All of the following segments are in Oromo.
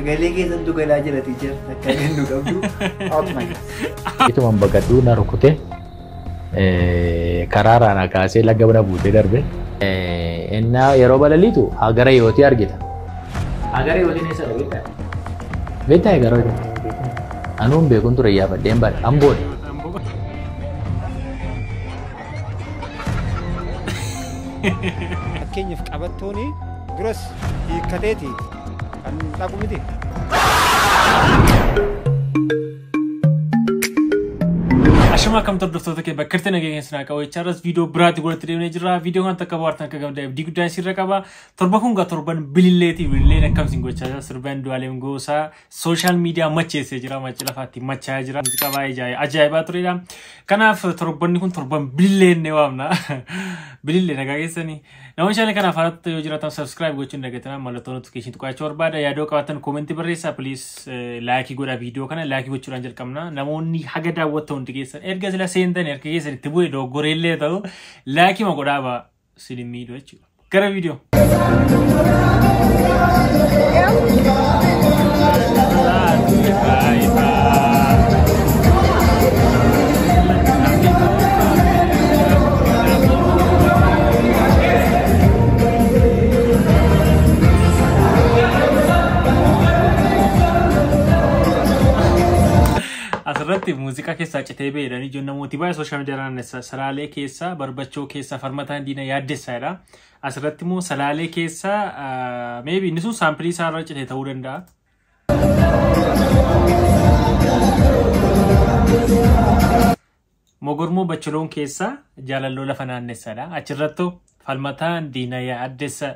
Sagalee keessattuu galaa jira teacher akka gannu qabdu out my class. Itu membagatu na rukute karara na kaasee laga bana buutee darbe. Enna yeroo balaliitu hagara yooti argita. Hagara yooti ne sada bita. Bita hagara yooti. Anuun beekun ture yaafadheen bare amboodha. Fakkeenyaaf qabattooni duras hiikkateeti kan dhaqu miti. Ashama kam tordoftoota kee bakka nageenya qaawwachaarras viidiyoo biraatti godhatti deemnee jirra. Viidiyoo kan takka baartan akka gamdaa abdii guddaan sirra qaba. Torba kun gaa torban bililleetii bililleen akkamsiin gochaa jira. Sirbaan du'aaleem goosaa sooshaal miidiyaa macheessee jira. Machi lafaatti machaa jira. Muuziqaa baay'ee ajaa'ibaa turedha. Kanaaf torbanni kun torban bililleen ne waamna. Bilillee nagaa keessanii. Namoonni channel kanaaf haaratti yoo jiraatan subscribe gochuun dagatanaa mallattoo notification tuqaachuu barbaada. Yaadoo qabaatan koomentii barreessaa please laayikii godhaa viidiyoo kana laayikii gochuudhaan jalqabna. Namoonni haga daawwattan hundi keessan erga sila seentan erga keessan itti bu'e doggoreellee ta'u laayikii ma godhaa ba'a silin miidhu jechuudha. Gara viidiyoo. Asirratti muuziqaa keessaa citee beedhanii jiru namooti baay'ee sooshaal miidiyaan salaalee keessaa barbachoo keessaa farmataan diina yaaddessaadha. Asirratti immoo salaalee keessaa maybe inni sun saampilii isaa irra citee ta'uu danda'a. Mogormoo bacholoon keessaa jaalalloo lafa naannessaadha. Achirrattu falmataan diina yaaddessa.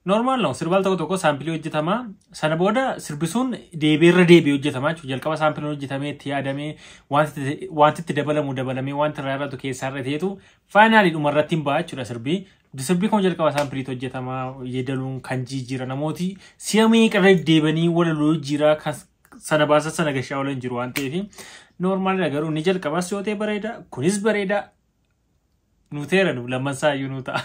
Normal no sirbal tokko saampilii hojjetama sana booda sirbisuun deebiirra deebii hojjetama jechuudha. Jalqaba saampiliin hojjetamee itti yaadamee wanti itti dabalamee wanti irraa irratti keessaa irra ta'etu faayinaalii dhumarratti hin ba'a jechuudha sirbii. Sirbii kun jalqaba saampiliitu hojjetama yeedaluun kan jijjiira namooti si'a meeqarra deebanii walaloo jijjiiraa sana baasa sana gashaa oolan jiru waan ta'eef normaal garuu ni jalqabas yoo ta'e bareeda kunis bareeda nuteera nu lammansaa iyyuu nu ta'a.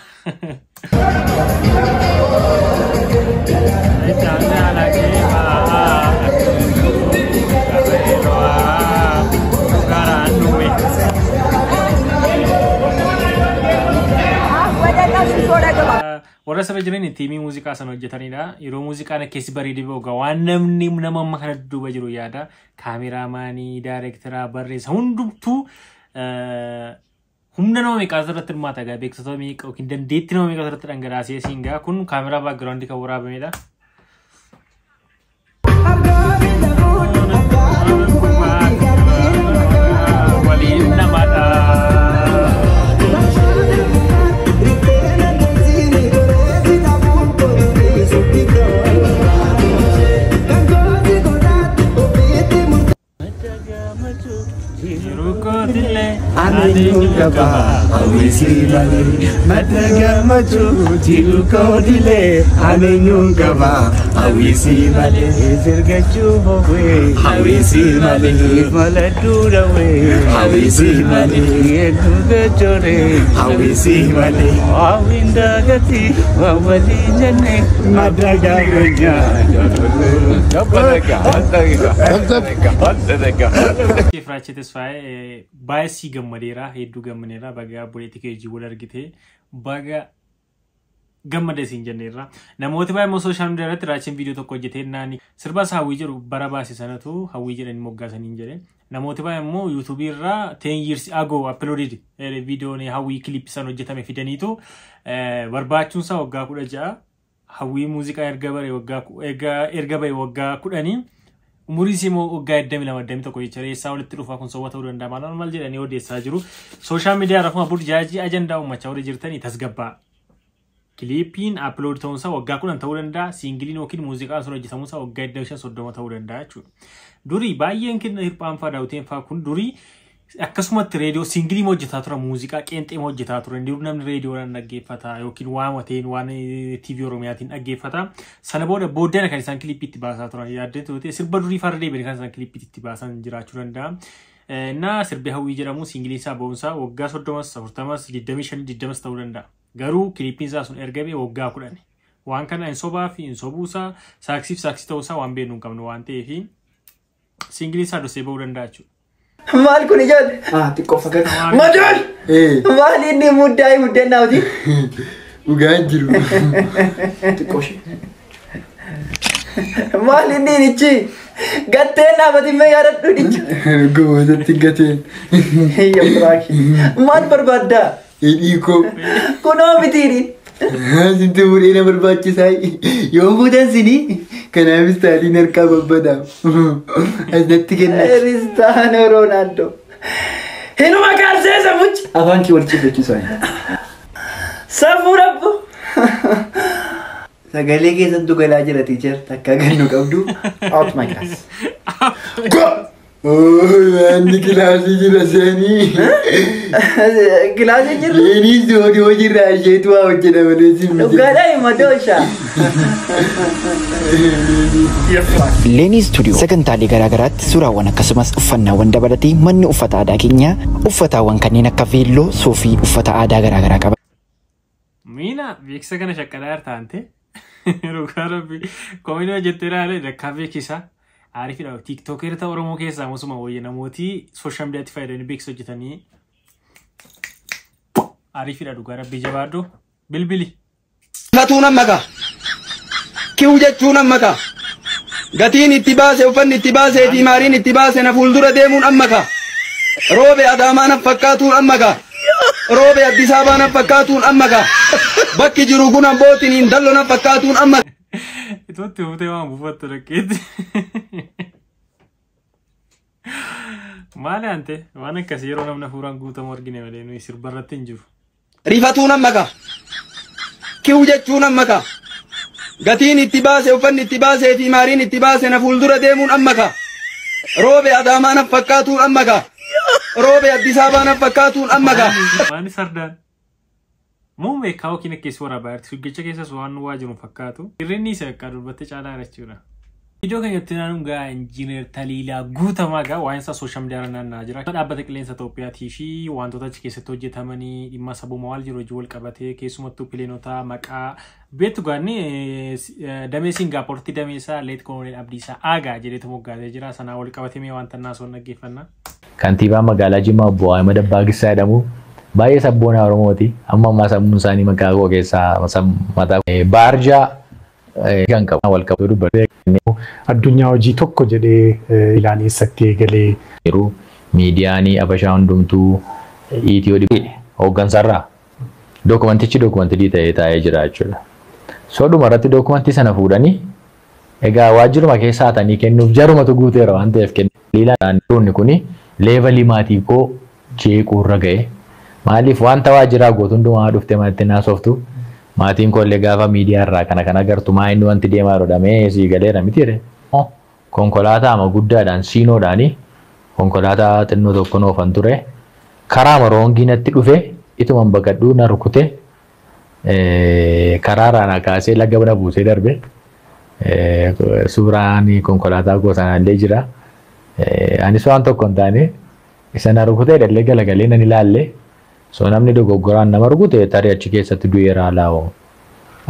Warra sirra jiran tiimii muuziqaa sana hojjetanidha. Yeroo muuziqaan keessi bareedee boga waan namni nama amma kana duuba jiru yaada. Kaameraamaanii, daayirektaraa, barreessa hundumtuu humna nama meeqaa irratti hirmaata gaa beeksisa meeqa yookiin dandeettii nama meeqa irratti dhangalaasee siingaa kun kaameraa baakgiraawundii kan waraabamedha. Waliin namadha. Aneyun gaba awisi bale madaga machu jiluko dile aneyun gaba awisi bale zirgachu howe awisi bale maladura we awisi bale eduga jore awisi bale awinda gati wawali janne madaga ganya Frachi tesfaye baay'ee gammadeera hedduu gammadeera baga politika hojii wal argite baga gammade siin jenneerra namooti baay'ee sooshaal miidiyaa irratti raachiin viidiyoo tokko hojjetee naani sirba hawwii jiru bara baase sanatu hawwii jedhanii moggaasanii jedhe namooti baay'ee immoo YouTube irraa 10 years ago uploaded viidiyoon hawwii clip san hojjetame fidaniitu barbaachuun isaa waggaa 16 hawwii muuziqaa erga bare waggaa 10 Murisimo waggaa 22 tokko jecha reessaa walitti dhufaa kun sowwata ta'uu danda'a maal jedhanii odeessaa jiru sooshaal miidiyaa rafuma burjaaji ajandaa ummachaa warri jirtanii tasgabbaa kiliipiin upload ta'uun isaa waggaa 10 ta'uu danda'a siingiliin yookiin muuziqaan sun hojjetamuun isaa waggaa 25 ta'uu danda'a jechuudha durii baay'een kenna hirphaan faa daawwiteen faa kun durii akkasumatti reediyoo siingilii hojjetaa tura muuziqaa qeenxee hojjetaa tura inni namni reediyoodhaan dhaggeeffata yookiin waamateen waan TV Oromiyaatiin dhaggeeffata sana booddee kan isaan kiliipiitti baasaa turan yaaddeen ta'e sirba durii farra deebiin kan isaan kiliipiitti baasan jiraachuu danda'a. Na sirbi hawwii jedhamu siingilii isaa ba'uunsaa waggaa 30 40 25 20 ta'uu danda'a. Garuu kiliipiin isaa sun erga bee waggaa 10 waan kana hin sobaa fi hin sobuusaa saaksiif saaksii ta'uusaa waan beeknu hin qabnu waan ta'eef singilii isaa dosee bahuu danda'a jechuudha. Maal kun ijoollee? Xiqqoo fagata. Majool! Maal inni muddaa muddannaa hojii? Dhugaan jiru. Xiqqoo ishee. Maal inni nichi? Gatteen dhaabatiin mee yaadadhu nichi? Gootatti gateen. Hiyya firaaki. Maal barbaaddaa? Hidhiikoo. Kunoo mitiini. Sinti fuudhee na barbaachisaa yoo fuudhan sinii kanaafis taaliin harkaa babbadaam. Asnatti kenna. Cristiano Ronaldo. Hinuma kaarsee safuchi. Afaan kee wal cifachiisaa. Safuu rabbu. Sagalee keessattuu galaa jira tiicher takka gannu qabdu. Out my class. Wanni kilaasii jira seenii. Kilaasii jira? Seenii soodii hojiirraa isheetu haa hojjeta malee simmi. Dhugaadhaa hima dooshaa. Leenii Studio sagantaalee garaagaraatti suuraawwan akkasumas uffannaawwan dabalatee manni uffata aadaa keenya uffataawwan kanneen akka veelloo suufii uffata aadaa garaagaraa qaba. Miina beeksisa kana shaqqadaa taante dhugaa rabbi koomini hojjettee ilaalee dakkaa beeksisaa. Aariifidha tiiktookii Oromoo keessaa mosuma wayya namooti sooshaal miidiyaatti fayyadamanii beeksisa hojjetanii aariifidha dhugaa rabbii jabaadhu bilbili. Fatuun ammaka kiu jechuun ammaka gatiin itti baase uffanni itti baasee fi maariin itti baase na fuuldura deemuun ammaka roobe adaamaa na fakkaatuun ammaka roobe Addis Ababaa na fakkaatuun ammaka bakki jiru kun ambootiin dallo na fakkaatuun ammaka. Tutti uffatee waan buufattu dhaqeetti. Maali ante waan akkasii yeroo namni fuuraan guutamu argine malee nuyi sirbarratti hin jiru. Rifatuun ammaka kiu jechuun ammaka gatiin itti baase uffanni itti baasee fi maariin itti baase na fuuldura deemuun ammaka roobe adaamaa na fakkaatuun ammaka roobe Addis Ababaa na fakkaatuun ammaka. Maani sardaan? Muummee kaa'oo kina keessa waraabaa jirti suggicha keessas waan waa jiru fakkaatu. Irreen isa akka dubbatte caalaa jechuudha. Viidiyoo keenyatti naannoon gaa injiineer Taliilaa Guutamaa gaa waan isaa sooshaal miidiyaa irra naanna'aa jira. Dhaabbata qilleensa Itoophiyaatii fi wantoota achi keessatti hojjetamanii dhimma sabummaa wal jiru hojii wal qabatee keessumattuu pileenotaa maqaa beektu gaanni damee Singaappoortii damee isaa Leet Kooneel Abdiisaa Aagaa jedheetu moggaatee jira. Sanaa wal qabatee mee wanta naasoo dhaggeeffannaa. Kantiibaa magaalaa Jimmaa Obbo Ahmed Abbaagissaa jedhamu baay'ee sabboonaa Oromooti. Amma sabboon isaanii maqaa koo keessaa mataa Baarjaa kan qabu wal qabatu dubbatee addunyaa hojii tokko jedhee ilaaneessatti eegalee jiru miidiyaanii Abashaa hundumtuu Itiyoo dhibee hooggansarraa dookumantii ta'ee taa'ee jira jechuudha. Soodhuma irratti dookumantii sana fuudhanii egaa waajjiruma keessa haatanii kennuuf jarumatu guuteera waan ta'eef kennilaan kuni leevalii maatii koo jeequurra ga'e. Maaliif wanta waajjiraa gootu hundumaa dhuftee manatti naasoftu maatiin kollee gaafa miidiyaa irraa kana agartu maa inni wanti deemaa rodhamee sii galeera miti jedhe. Konkolaataa ama guddaadhaan siinoodhaani konkolaataa xinnoo tokko oofan ture karaa maroongiinatti dhufe ituman baqadhuu na rukute karaaraan kaasee laga bira buusee darbe suuraan konkolaataa goosanaallee jira. Anis waan tokko hin taane isa na rukutee dhallee galagalee nan ilaalle. So namni dogoggoraan nama rukute tarii achi keessatti du'eera laa'oo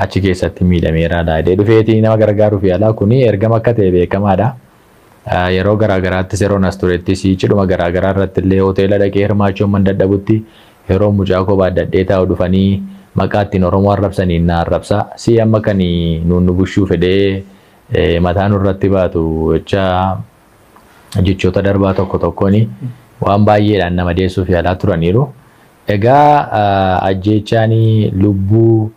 achi keessatti miidhameera laa'ee dhufeetii nama gargaaruuf yaalaa kuni ergama akka ta'e beekamaadha. Yeroo garaagaraattis yeroo nas turettis cidhuma garaagaraa irratti illee hoteela dhaqee hirmaachuun man dadhabutti yeroo mucaa koo baaddadhee taa'u dhufanii maqaa ittiin Oromoo arrabsanii na arrabsa. Si amma kan nuun nu bushuu fedhee mataan irratti baatu jechoota darbaa tokko tokkoon waan baay'eedhaan nama deessuuf yaalaa turaniiru. Egaa ajjechaanii lubbuu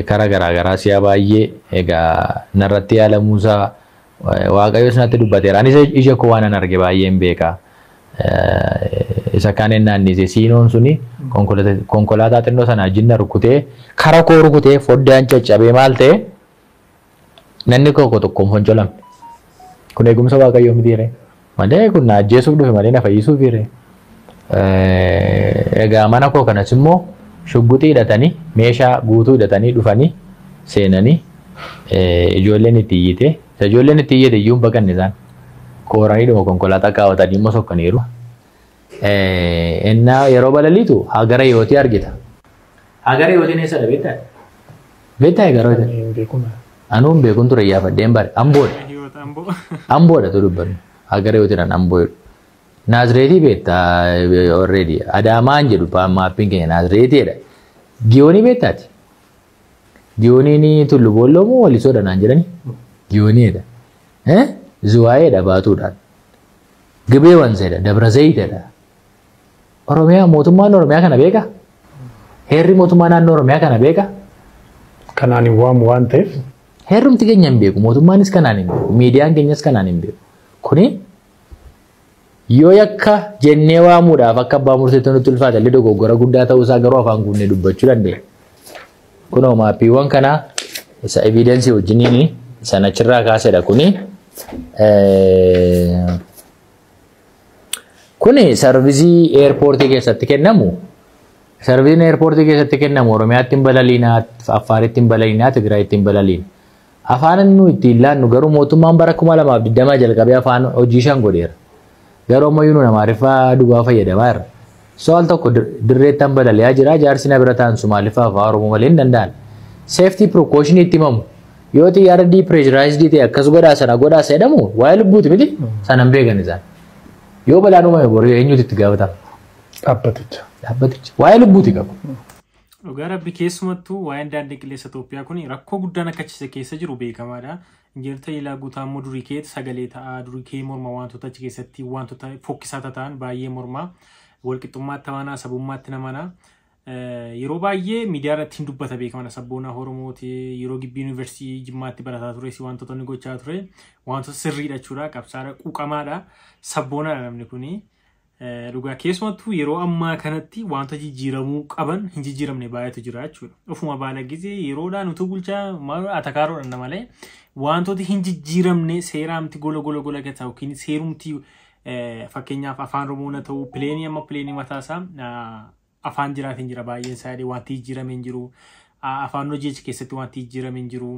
karaa garaagaraa si'a baay'ee egaa narratti yaalamuusaa waaqayyo sanatti dubbateera. Anis ija koo waan arge baay'een beeka. Isa kaan naannise siinoon suni konkolaataa xinnoo sana jinna rukutee karaa koo rukutee foddaan caccabee maal ta'e namni koo tokkoon foncolamne. Kun eegumsa waaqayyoo mitiire. Malee kun na ajjeesuuf dhufe malee na fayyisuuf jire. Egaa mana koo kanas immoo shugguxii hidhatanii meeshaa guutuu hidhatanii dhufanii seenanii ijoolleen itti iyyite. Ijoolleen itti iyyite iyyuu hin baqanne isaan kooranii dhuma konkolaataa kaawwatanii immoo sokkaniiru. Yeroo balaliitu hagara yootii argita. Hagara yootiin eessa dhabeetta? Beektaa garuu anuun beekuun ture yaafadheen bare amboodha tu dubbannu agaree yoo jiran amboo Naazreetii beektaa already Adaamaan jedhu maappiin keenya Naazreetiidha. Giyoonii beektaati. Giyooniin tullu boolloo moo walisoodha naan jedhani? Giyooniidha. Zuwaayeedha baatuudhaan. Gibee wanseedha Dabra Zayitedha. Oromiyaa mootummaan Oromiyaa kana beeka? Heerri mootummaa naannoo Oromiyaa kana beeka? Kanaan hin waamu waan ta'eef. Heerrumti keenya hin beeku mootummaanis kanaan hin beeku miidiyaan keenyas kanaan hin beeku. Kuni yoo yakka jennee waamuudhaaf akka abbaa murteetti nutti ulfaata illee dogoggora guddaa ta'uu isaa garuu afaan guunnee dubbachuu dandeenya. Kunoo maappiiwwan kanaa isa evidensii wajjiniin sana achirraa kaasedha kuni. Kuni sarvizii eerpoortii keessatti kennamu. Sarviziin eerpoortii keessatti kennamu Oromiyaatti hin balaliinaa, Affaaritti hin balaliinaa, Tigraayitti hin balaliin. Afaan nu ittiin laannu garuu mootummaan bara 2020 jalqabee afaan hojii shan godheera. Garuu ammayyuu nu Amaariffaa duwwaa fayyadamaa jirra. Soal tokko dirreettan balali'aa jira jaarsi na bira taa'an Somaaliffaa afaan Oromoo malee hin danda'an. Safety precaution itti himamu. Yoo xiyyaara depressurized ta'e akkas godhaa sana godhaa jedhamu waa'ee lubbuuti miti sana hin beekan isaan. Yoo balaan uumame boru eenyutu itti gaafatama? Dhaabbaticha. Waa'ee lubbuuti qabu. Dhugaa rabbi keessumattuu waa'een daandii qilleensa Itoophiyaa kun rakkoo guddaan akka achi keessa jiru beekamaadha. Injeerta ilaa guutaa immoo durii keetti sagalee ta'aa durii kee morma wantoota achi keessatti wantoota fokkisaa ta'an baay'ee morma walqixxummaatti tamanaa sabummaatti namanaa. Yeroo baay'ee miidiyaa irratti hin dubbata beekamana sabboonaa Oromooti yeroo gibbii yuunivarsiitii Jimmaatti barataa ture wantoota inni gochaa ture wantoota sirriidha jechuudha qabsaadha quuqamaadha sabboonaadha namni kuni. Dhugaa keessumattuu yeroo ammaa kanatti wanta jijjiiramuu qaban hin jijjiiramne baay'eetu jira jechuudha. Ofuma baala gisee yeroodhaan utuu bulchaa maal atakaaroodhaan malee wantooti hin jijjiiramne seeraamti gola gataa yookiin seerumti fakkeenyaaf afaan Oromoo na ta'u pileenii amma pileenii mataasaa afaan jiraatiin jira baay'een isaa wanti jijjiiramee hin jiru afaan hojii keessatti wanti jijjiiramee hin jiru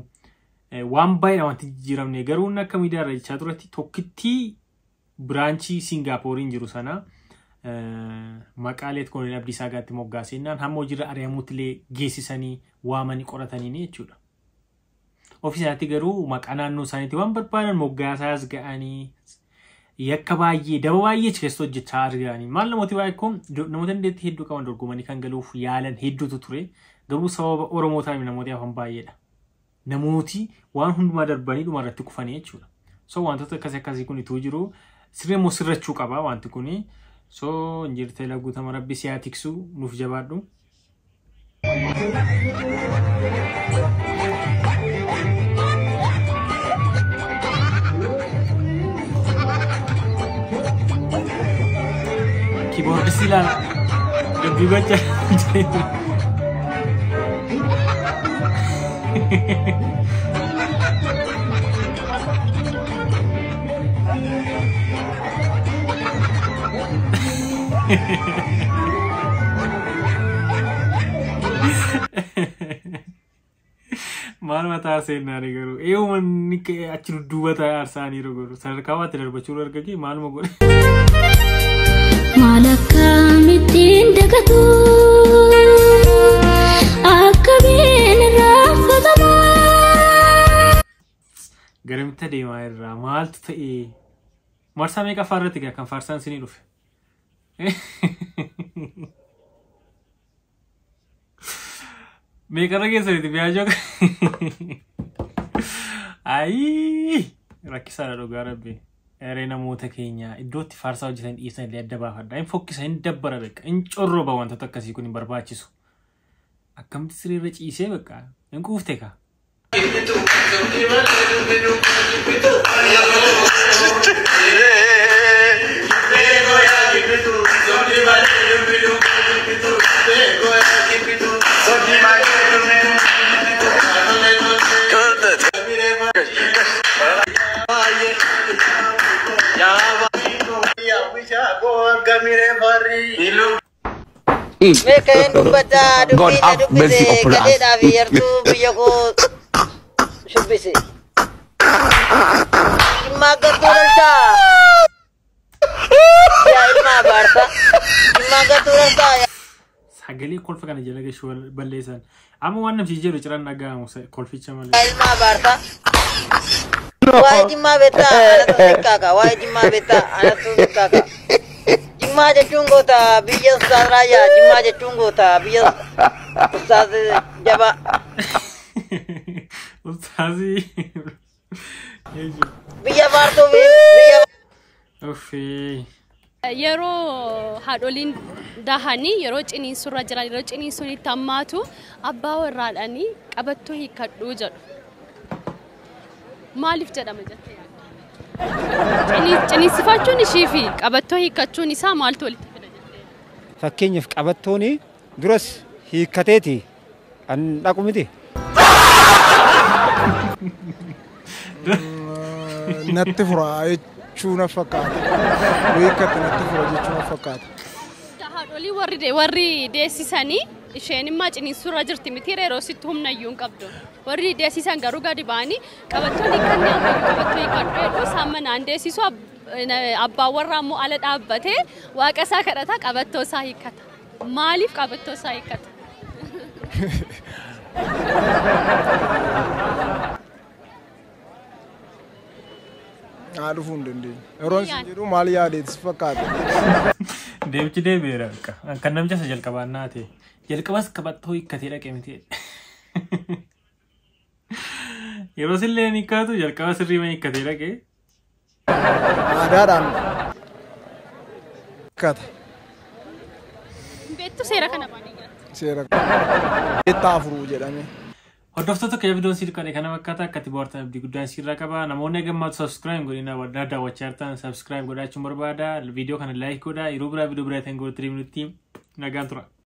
waan baay'ee wanti jijjiiramne garuu akka miidiyaa irra jechaa turetti tokkitti biraanchii Singaappooriin jiru sana maqaaleet Koloneel Abdiisaa Gaatti moggaasennaan hamma hojiirra ari'amuutti illee geessisanii waamanii qoratanii jechuudha. Ofiisaatti garuu maqaa naannoo isaaniitti waan barbaadan moggaasaas ga'anii yakka baay'ee daba baay'ee keessa hojjechaa arganii maal namooti baay'ee kun namoota dandeettii hedduu qaban dorgomanii kan galuuf yaalan hedduutu ture garuu sababa Oromootaaf namooti hafan baay'eedha. Namooti waan hundumaa darbanii dhuma irratti kufanii jechuudha. So wantoota akkasii kun ituu jiru sirrii immoo sirrachuu qaba wanti kuni. So injirtee laguutama rabbi siyaa tiksu nuuf jabaadhu. Keyboard silaan dubbii gocha. Maal mataa seenaanii garuu eewwanni achi dudduubata aarsaanii rogoru sadarkaa waatti darbachuu argage maaluma godhe. Maal akkamittiin dagatu akkamiin raafatamaa. Garamitti adeemaa irraa maaltu ta'ee marsaa meeqa faarratti kan faarsaan sinii dhufe. Meeqarra keessatti biyaajoo ayi rakkisaadha dhugaa rabbi eree namoota keenya iddootti faarsaa hojjetan dhiisan illee adda baafadha hin fokkisa hin dabbara beeqa hin corroba wantoota akkasii kun hin barbaachisu akkamitti siriirra ciisee beeqa hin quufte ka. Mereka baca dubisi kadek dah biar tu biar ko shubisi. Imaga turun sa. Ya ima barta. Imaga turun sa. Sagalee kolfa kana jala gashuu balleessan Amma waan namti jiru ciran dhaga'amu kolficha malee. Ilma barta. Waa'ee Jimmaa beektaa anatu xiqqaaka. Waa'ee Jimmaa beektaa anatu xiqqaaka. Jimmaa jechuun goota biyya Ustaaz Raayyaa. Jimmaa jechuun goota biyya Ustaaz Jabaa. Ustaazi. Biyya baartuu biyya. Uffii. Yeroo haadholiin dahanii yeroo ciniinsurra jiran yeroo ciniinsuun itti hammaatu abbaa warraadhaanii qabattoo hiikkadhuu jedhu. Maaliif jedhama jettee yaadda? Ciniinsifachuun ishii fi qabattoo hiikkachuun isaa maaltu walitti fida jettee yaadda? Fakkeenyaaf qabattooni duras hiikkateeti an dhaqu miti. Natti furaa jechuun fakkaata. Hiikkate natti fura jechuun fakkaata. Haadholii warri deessisanii isheen immoo ciniinsurra jirti miti yeroo sitti humna iyyuu hin qabdu. Warri deessisan garuu gadi ba'anii qabattoon hiikkannee ammayyu qabattoo hiikkadhu jedhu isaan manaan deessisu abbaan warraa immoo ala dhaabbatee waaqa isaa kadhata qabattoo isaa hiikkata. Maaliif qabattoo isaa hiikkata? Dhufuu hin dandeenye. Yeroo isin jedhu maal yaadeetis fakkaata. Deemchi deebi'eera akka. Kan namicha isa jalqabaan naa ta'e. Jalqabas qabattoo hiikkatee dhaqee miti. Yeroo sillee ni hiikkatu jalqaba sirrii ma hiikkatee dhaqee. Aadaadhaan hiikkata. Beektu seera kana baanii jirti. Seera beektaa afuruu jedhame. Hordoftoota kee viidiyoon siif kana fakkaata akkatti boortaan abdii guddaan sirraa qaba. Namoonni gammaatu subscribe godhina waddaa daawwachaa jirtan subscribe godhachuun barbaada. Viidiyoo kana like godhaa. Yeroo biraa viidiyoo biraa ta'een godhu 3 minuutti nagaan tura.